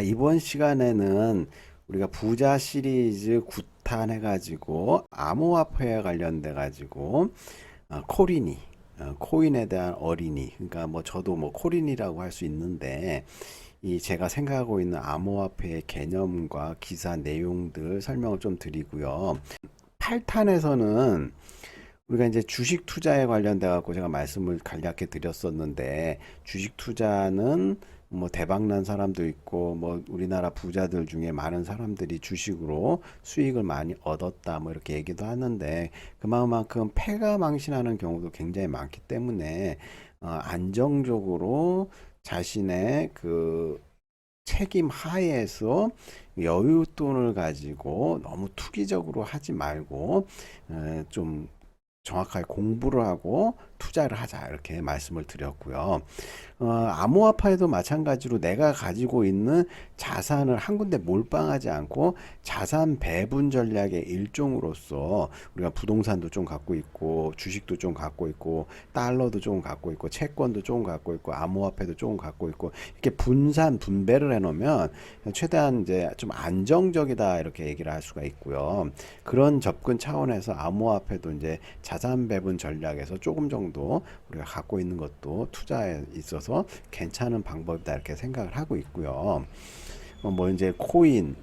이번 시간에는 우리가 부자 시리즈 9탄 해가지고 암호화폐에 관련돼 가지고 코린이 코인에 대한 어린이, 그러니까 뭐 저도 뭐 코린이라고 할 수 있는데, 이 제가 생각하고 있는 암호화폐의 개념과 기사 내용들 설명을 좀 드리고요. 8탄에서는 우리가 이제 주식 투자에 관련돼 갖고 제가 말씀을 간략히 드렸었는데, 주식 투자는 뭐 대박난 사람도 있고, 뭐 우리나라 부자들 중에 많은 사람들이 주식으로 수익을 많이 얻었다 뭐 이렇게 얘기도 하는데, 그만큼 패가 망신하는 경우도 굉장히 많기 때문에 안정적으로 자신의 그 책임 하에서 여윳돈을 가지고 너무 투기적으로 하지 말고 좀 정확하게 공부를 하고 투자를 하자, 이렇게 말씀을 드렸고요. 암호화폐도 마찬가지로 내가 가지고 있는 자산을 한 군데 몰빵하지 않고 자산 배분 전략의 일종으로서, 우리가 부동산도 좀 갖고 있고 주식도 좀 갖고 있고 달러도 좀 갖고 있고 채권도 좀 갖고 있고 암호화폐도 좀 갖고 있고, 이렇게 분산 분배를 해놓으면 최대한 이제 좀 안정적이다, 이렇게 얘기를 할 수가 있고요. 그런 접근 차원에서 암호화폐도 이제 자산 배분 전략에서 조금 정도 우리가 갖고 있는 것도 투자에 있어서 괜찮은 방법이다, 이렇게 생각을 하고 있고요. 뭐 이제 코인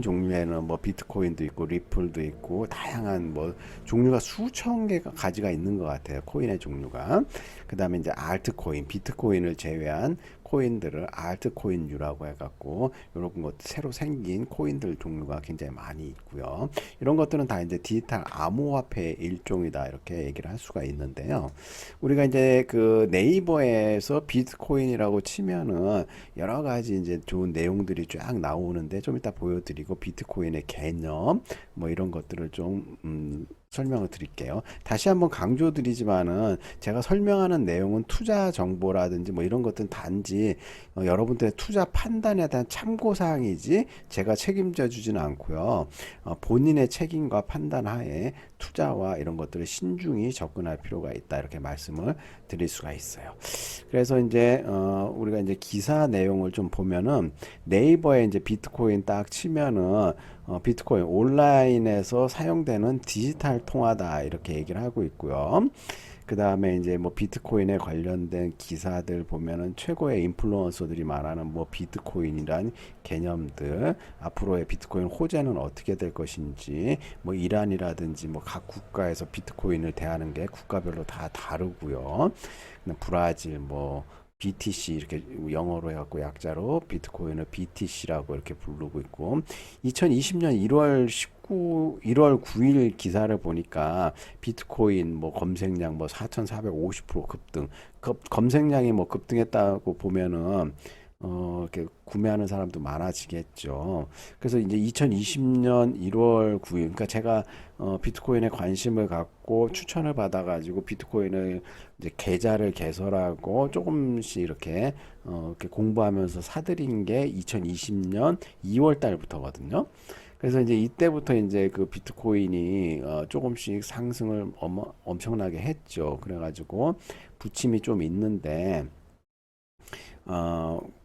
종류에는 뭐 비트코인도 있고 리플도 있고 다양한 뭐 종류가 수천 개가 가지가 있는 것 같아요. 코인의 종류가. 그 다음에 이제 알트코인, 비트코인을 제외한 코인들을 알트코인류라고 해갖고 이런 것 새로 생긴 코인들 종류가 굉장히 많이 있고요. 이런 것들은 다 이제 디지털 암호화폐의 일종이다, 이렇게 얘기를 할 수가 있는데요. 우리가 이제 그 네이버에서 비트코인이라고 치면은 여러 가지 이제 좋은 내용들이 쫙 나오는데, 좀 이따 보여드리고 비트코인의 개념 뭐 이런 것들을 좀 설명을 드릴게요. 다시 한번 강조드리지만은, 제가 설명하는 내용은 투자 정보라든지 뭐 이런 것들은 단지 여러분들의 투자 판단에 대한 참고 사항이지 제가 책임져 주지는 않고요. 본인의 책임과 판단 하에 투자와 이런 것들을 신중히 접근할 필요가 있다, 이렇게 말씀을 드릴 수가 있어요. 그래서 이제 우리가 이제 기사 내용을 좀 보면은, 네이버에 이제 비트코인 딱 치면은 비트코인 온라인에서 사용되는 디지털 통화다, 이렇게 얘기를 하고 있고요. 그 다음에 이제 뭐 비트코인에 관련된 기사들 보면은 최고의 인플루언서들이 말하는 뭐 비트코인이란 개념들, 앞으로의 비트코인 호재는 어떻게 될 것인지, 뭐 이란이라든지 뭐 각 국가에서 비트코인을 대하는 게 국가별로 다 다르고요. 브라질 뭐 BTC 이렇게 영어로 해갖고 약자로 비트코인을 BTC라고 이렇게 부르고 있고, 2020년 1월 9일 기사를 보니까 비트코인 뭐 검색량 뭐 4,450% 급등, 검색량이 뭐 급등했다고 보면은 이렇게 구매하는 사람도 많아지겠죠. 그래서 이제 2020년 1월 9일, 그러니까 제가 비트코인에 관심을 갖고 추천을 받아가지고 비트코인을 이제 계좌를 개설하고 조금씩 이렇게 공부하면서 사들인 게 2020년 2월 달부터거든요. 그래서 이제 이때부터 이제 그 비트코인이 조금씩 상승을 엄청나게 했죠. 그래가지고 부침이 좀 있는데,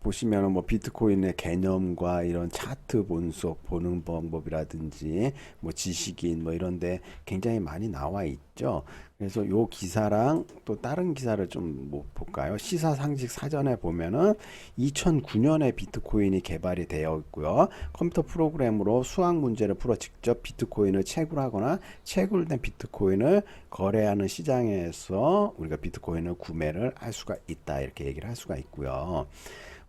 보시면은 뭐 비트코인의 개념과 이런 차트 분석 보는 방법이라든지 뭐 지식인 뭐 이런데 굉장히 많이 나와 있죠. 그래서 요 기사랑 또 다른 기사를 좀 뭐 볼까요? 시사상식 사전에 보면은 2009년에 비트코인이 개발이 되어 있고요. 컴퓨터 프로그램으로 수학 문제를 풀어 직접 비트코인을 채굴하거나 채굴된 비트코인을 거래하는 시장에서 우리가 비트코인을 구매를 할 수가 있다, 이렇게 얘기를 할 수가 있고요.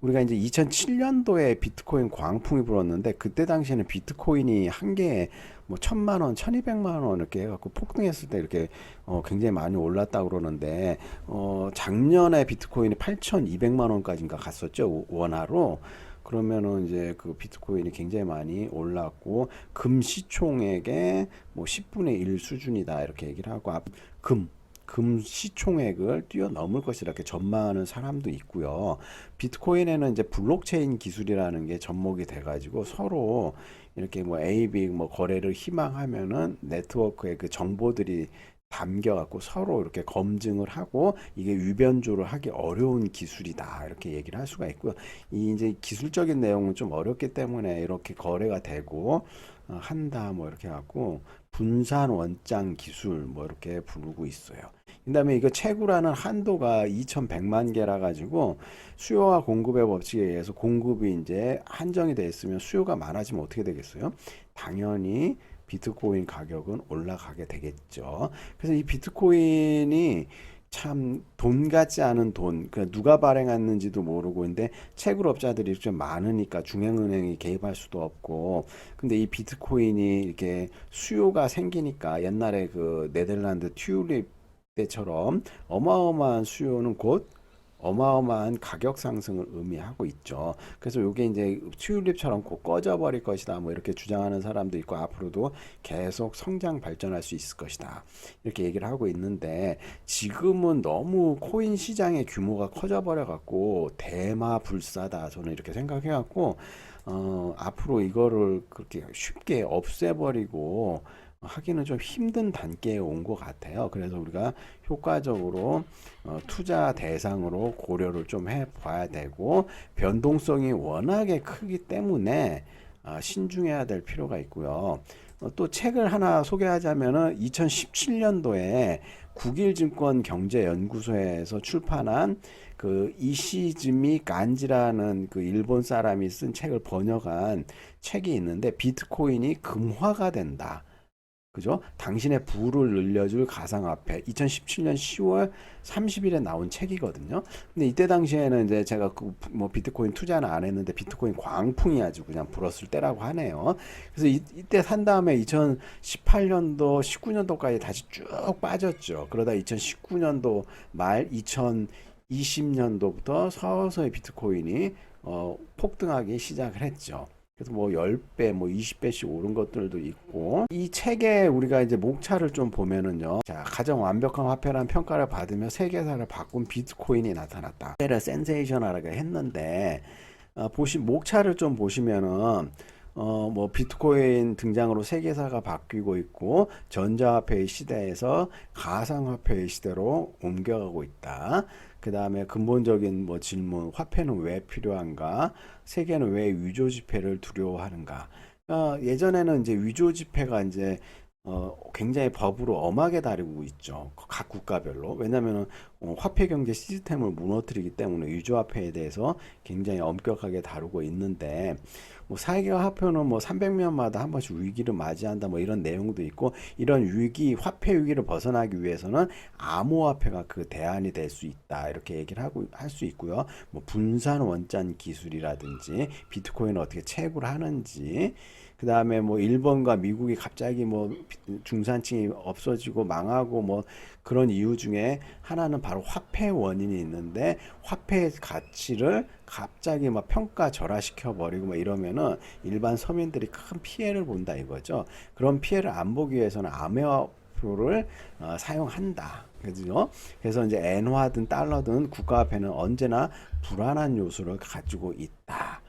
우리가 이제 2007년도에 비트코인 광풍이 불었는데, 그때 당시에는 비트코인이 한 개에 뭐 1,000만 원, 1,200만 원 이렇게 해갖고 폭등했을 때 이렇게 굉장히 많이 올랐다 그러는데, 작년에 비트코인이 8,200만 원까지인가 갔었죠, 원화로. 그러면은 이제 그 비트코인이 굉장히 많이 올랐고, 금 시총액의 뭐 10분의 1 수준이다, 이렇게 얘기를 하고, 금 금 시총액을 뛰어넘을 것이라 이렇게 전망하는 사람도 있고요. 비트코인에는 이제 블록체인 기술이라는 게 접목이 돼가지고 서로 이렇게 뭐 A, B 뭐 거래를 희망하면은 네트워크의 그 정보들이 담겨 갖고 서로 이렇게 검증을 하고 이게 위변조를 하기 어려운 기술이다 이렇게 얘기를 할 수가 있고요. 이 이제 기술적인 내용은 좀 어렵기 때문에 이렇게 거래가 되고 한다 뭐 이렇게 갖고 분산 원장 기술 뭐 이렇게 부르고 있어요. 그다음에 이거 채굴하는 한도가 2,100만 개라 가지고 수요와 공급의 법칙에 의해서 공급이 이제 한정이 돼 있으면 수요가 많아지면 어떻게 되겠어요? 당연히 비트코인 가격은 올라가게 되겠죠. 그래서 이 비트코인이 참 돈 같지 않은 돈, 그 누가 발행했는지도 모르고 근데 채굴업자들이 좀 많으니까 중앙은행이 개입할 수도 없고 근데 이 비트코인이 이렇게 수요가 생기니까 옛날에 그 네덜란드 튤립 때처럼 어마어마한 수요는 곧 어마어마한 가격 상승을 의미하고 있죠. 그래서 이게 이제 튤립처럼 곧 꺼져버릴 것이다. 뭐 이렇게 주장하는 사람도 있고 앞으로도 계속 성장 발전할 수 있을 것이다. 이렇게 얘기를 하고 있는데 지금은 너무 코인 시장의 규모가 커져버려 갖고 대마불사다. 저는 이렇게 생각해 갖고 앞으로 이거를 그렇게 쉽게 없애버리고 하기는 좀 힘든 단계에 온 것 같아요. 그래서 우리가 효과적으로 투자 대상으로 고려를 좀 해봐야 되고 변동성이 워낙에 크기 때문에 신중해야 될 필요가 있고요. 또 책을 하나 소개하자면은 2017년도에 국일증권 경제연구소에서 출판한 그 이시즈미 간지라는 그 일본 사람이 쓴 책을 번역한 책이 있는데 비트코인이 금화가 된다. 그죠? 당신의 부를 늘려줄 가상화폐. 2017년 10월 30일에 나온 책이거든요. 근데 이때 당시에는 이제 제가 그 뭐 비트코인 투자는 안 했는데 비트코인 광풍이 아주 그냥 불었을 때라고 하네요. 그래서 이때 산 다음에 2018년도, 19년도까지 다시 쭉 빠졌죠. 그러다 2019년도 말 2020년도부터 서서히 비트코인이 폭등하기 시작을 했죠. 그래서 뭐 10배, 뭐 20배씩 오른 것들도 있고 이 책에 우리가 이제 목차를 좀 보면은요. 자, 가장 완벽한 화폐라는 평가를 받으며 세계사를 바꾼 비트코인이 나타났다. 때를 센세이셔널하게 했는데 목차를 좀 보시면은 뭐 비트코인 등장으로 세계사가 바뀌고 있고 전자화폐의 시대에서 가상화폐의 시대로 옮겨가고 있다. 그 다음에 근본적인 뭐 질문, 화폐는 왜 필요한가? 세계는 왜 위조 지폐를 두려워하는가? 예전에는 이제 위조 지폐가 이제 굉장히 법으로 엄하게 다루고 있죠. 각 국가별로. 왜냐하면 화폐 경제 시스템을 무너뜨리기 때문에 위조화폐에 대해서 굉장히 엄격하게 다루고 있는데 뭐 세계화 화폐는 뭐 300년마다 한 번씩 위기를 맞이한다 뭐 이런 내용도 있고 이런 위기, 화폐 위기를 벗어나기 위해서는 암호화폐가 그 대안이 될 수 있다 이렇게 얘기를 하고 할 수 있고요. 뭐 분산 원장 기술이라든지 비트코인을 어떻게 채굴 하는지 그 다음에 뭐 일본과 미국이 갑자기 뭐 중산층이 없어지고 망하고 뭐 그런 이유 중에 하나는 바로 화폐 원인이 있는데 화폐의 가치를 갑자기 막 평가절하시켜 버리고 뭐 이러면은 일반 서민들이 큰 피해를 본다 이거죠. 그런 피해를 안 보기 위해서는 암호화폐를 사용한다. 그죠? 그래서 이제 엔화든 달러든 국가화폐는 언제나 불안한 요소를 가지고 있다.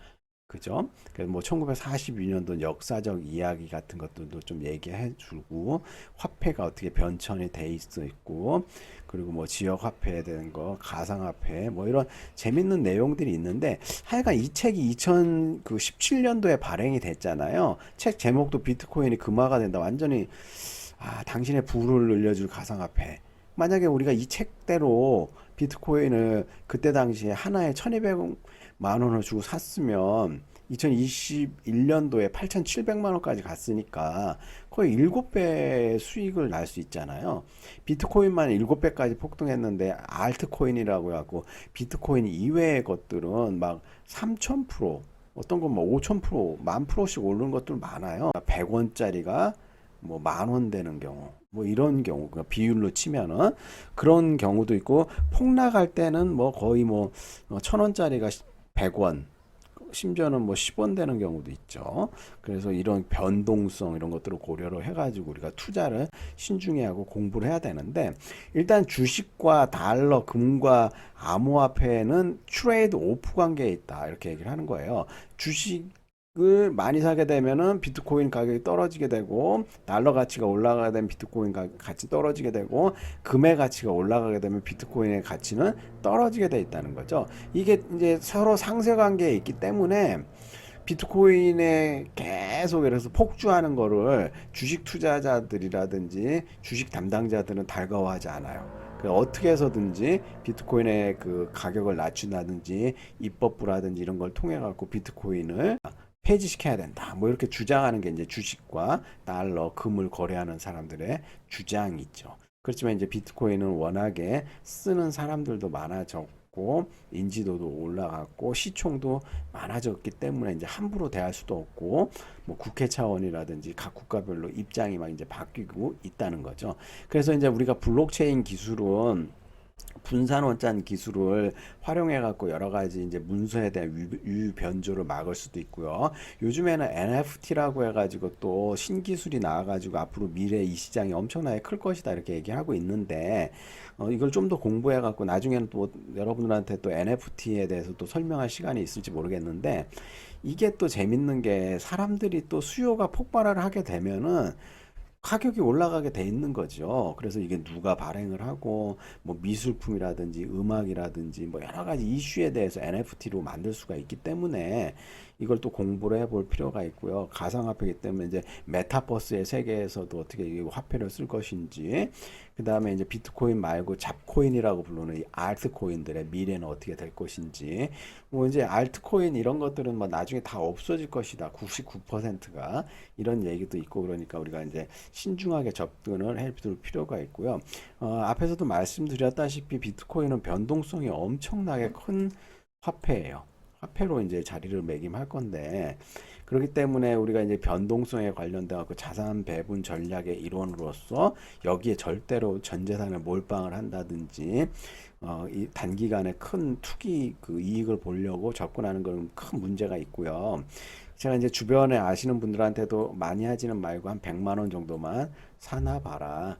그죠? 그래서 뭐 1942년도 역사적 이야기 같은 것들도 좀 얘기해 주고 화폐가 어떻게 변천이 돼 있고 그리고 뭐 지역 화폐에 대한 거, 가상화폐 뭐 이런 재밌는 내용들이 있는데 하여간 이 책이 2017년도에 발행이 됐잖아요. 책 제목도 비트코인이 금화가 된다. 완전히 당신의 부를 늘려줄 가상화폐. 만약에 우리가 이 책대로 비트코인을 그때 당시에 하나에 1200만 원을 주고 샀으면 2021년도에 8,700만 원까지 갔으니까 거의 7배 수익을 날 수 있잖아요. 비트코인만 7배까지 폭등했는데 알트코인이라고 해갖고 비트코인 이외의 것들은 막 3,000%, 어떤 건 뭐 5,000%, 10,000%씩 오르는 것들 많아요. 100원짜리가 뭐 10,000원 되는 경우 뭐 이런 경우 그 비율로 치면은 그런 경우도 있고 폭락할 때는 뭐 거의 뭐 1,000원짜리가 100원 심지어는 뭐 10원 되는 경우도 있죠. 그래서 이런 변동성 이런 것들을 고려를 해가지고 우리가 투자를 신중히 하고 공부를 해야 되는데 일단 주식과 달러, 금과 암호화폐는 트레이드 오프 관계에 있다 이렇게 얘기를 하는 거예요. 주식 을 많이 사게 되면은 비트코인 가격이 떨어지게 되고, 달러 가치가 올라가게 되면 비트코인 가치 떨어지게 되고, 금의 가치가 올라가게 되면 비트코인의 가치는 떨어지게 돼 있다는 거죠. 이게 이제 서로 상쇄 관계에 있기 때문에 비트코인에 계속 그래서 폭주하는 거를 주식 투자자들이라든지 주식 담당자들은 달가워하지 않아요. 어떻게 해서든지 비트코인의 그 가격을 낮춘다든지 입법부라든지 이런 걸 통해 갖고 비트코인을 폐지시켜야 된다. 뭐 이렇게 주장하는 게 이제 주식과 달러, 금을 거래하는 사람들의 주장이죠. 그렇지만 이제 비트코인은 워낙에 쓰는 사람들도 많아졌고 인지도도 올라갔고 시총도 많아졌기 때문에 이제 함부로 대할 수도 없고 뭐 국회 차원이라든지 각 국가별로 입장이 막 이제 바뀌고 있다는 거죠. 그래서 이제 우리가 블록체인 기술은 분산 원짠 기술을 활용해 갖고 여러 가지 이제 문서에 대한 유변조를 막을 수도 있고요. 요즘에는 NFT라고 해가지고 또 신기술이 나와가지고 앞으로 미래 이 시장이 엄청나게 클 것이다 이렇게 얘기하고 있는데 이걸 좀 더 공부해 갖고 나중에는 또 여러분들한테 또 NFT에 대해서 또 설명할 시간이 있을지 모르겠는데 이게 또 재밌는 게 사람들이 또 수요가 폭발을 하게 되면은 가격이 올라가게 돼 있는 거죠. 그래서 이게 누가 발행을 하고 뭐 미술품이라든지 음악이라든지 뭐 여러 가지 이슈에 대해서 NFT로 만들 수가 있기 때문에 이걸 또 공부를 해볼 필요가 있고요. 가상화폐이기 때문에 이제 메타버스의 세계에서도 어떻게 이 화폐를 쓸 것인지, 그 다음에 이제 비트코인 말고 잡코인이라고 부르는 이 알트코인들의 미래는 어떻게 될 것인지, 뭐 이제 알트코인 이런 것들은 뭐 나중에 다 없어질 것이다. 99%가 이런 얘기도 있고 그러니까 우리가 이제 신중하게 접근을 해볼 필요가 있고요. 앞에서도 말씀드렸다시피 비트코인은 변동성이 엄청나게 큰 화폐예요. 화폐로 이제 자리를 매김할 건데 그렇기 때문에 우리가 이제 변동성에 관련돼 갖고 자산 배분 전략의 일원으로서 여기에 절대로 전 재산을 몰빵을 한다든지 이 단기간에 큰 투기 그 이익을 보려고 접근하는 건 큰 문제가 있고요. 제가 이제 주변에 아시는 분들한테도 많이 하지는 말고 한 100만 원 정도만 사나 봐라.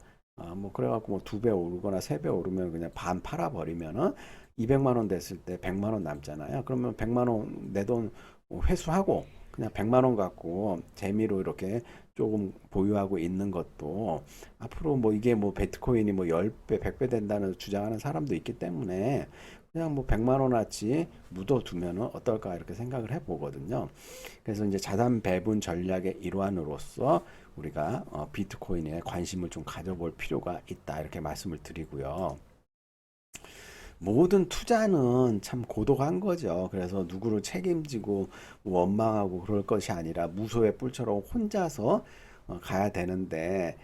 뭐 그래갖고 뭐 2배 오르거나 3배 오르면 그냥 반 팔아버리면은 200만 원 됐을 때 100만 원 남잖아요. 그러면 100만 원 내 돈 회수하고 그냥 100만 원 갖고 재미로 이렇게 조금 보유하고 있는 것도 앞으로 뭐 이게 뭐 비트코인이 뭐 10배, 100배 된다는 주장하는 사람도 있기 때문에 그냥 뭐 100만 원어치 묻어두면은 어떨까 이렇게 생각을 해보거든요. 그래서 이제 자산 배분 전략의 일환으로서 우리가 비트코인에 관심을 좀 가져볼 필요가 있다 이렇게 말씀을 드리고요. 모든 투자는 참 고독한 거죠. 그래서 누구를 책임지고 원망하고 그럴 것이 아니라 무소의 뿔처럼 혼자서 가야 되는데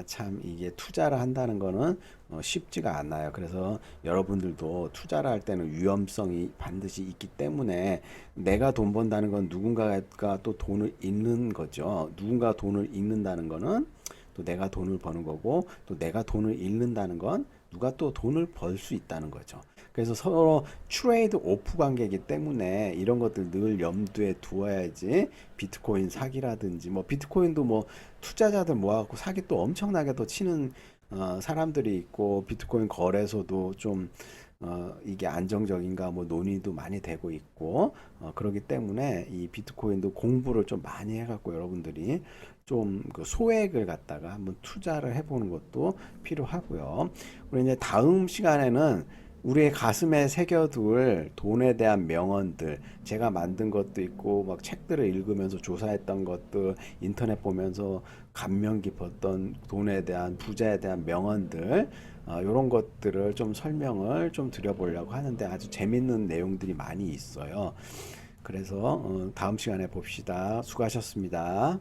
참 이게 투자를 한다는 거는 쉽지가 않아요. 그래서 여러분들도 투자를 할 때는 위험성이 반드시 있기 때문에 내가 돈 번다는 건 누군가가 또 돈을 잃는 거죠. 누군가 돈을 잃는다는 거는 또 내가 돈을 버는 거고 또 내가 돈을 잃는다는 건 누가 또 돈을 벌 수 있다는 거죠. 그래서 서로 트레이드 오프 관계이기 때문에 이런 것들 늘 염두에 두어야지 비트코인 사기라든지 뭐 비트코인도 뭐 투자자들 모아갖고 사기 또 엄청나게 또 치는 사람들이 있고 비트코인 거래소도 좀 이게 안정적인가 뭐 논의도 많이 되고 있고 그렇기 때문에 이 비트코인도 공부를 좀 많이 해갖고 여러분들이 좀 그 소액을 갖다가 한번 투자를 해보는 것도 필요하고요. 우리 이제 다음 시간에는 우리의 가슴에 새겨둘 돈에 대한 명언들, 제가 만든 것도 있고 막 책들을 읽으면서 조사했던 것들, 인터넷 보면서 감명 깊었던 돈에 대한 부자에 대한 명언들, 이런 것들을 좀 설명을 좀 드려보려고 하는데 아주 재밌는 내용들이 많이 있어요. 그래서 다음 시간에 봅시다. 수고하셨습니다.